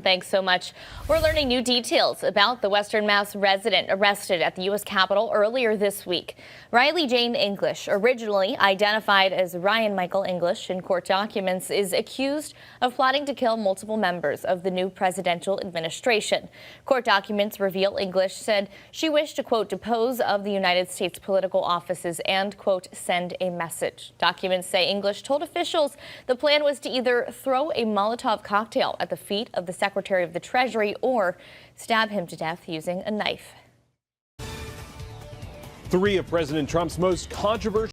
Thanks so much. We're learning new details about the Western Mass resident arrested at the U.S. Capitol earlier this week. Riley Jane English, originally identified as Ryan Michael English in court documents, is accused of plotting to kill multiple members of the new presidential administration. Court documents reveal English said she wished to, quote, depose of the United States political offices and, quote, send a message. Documents say English told officials the plan was to either throw a Molotov cocktail at the feet of the Secretary of the Treasury or stab him to death using a knife. Three of President Trump's most controversial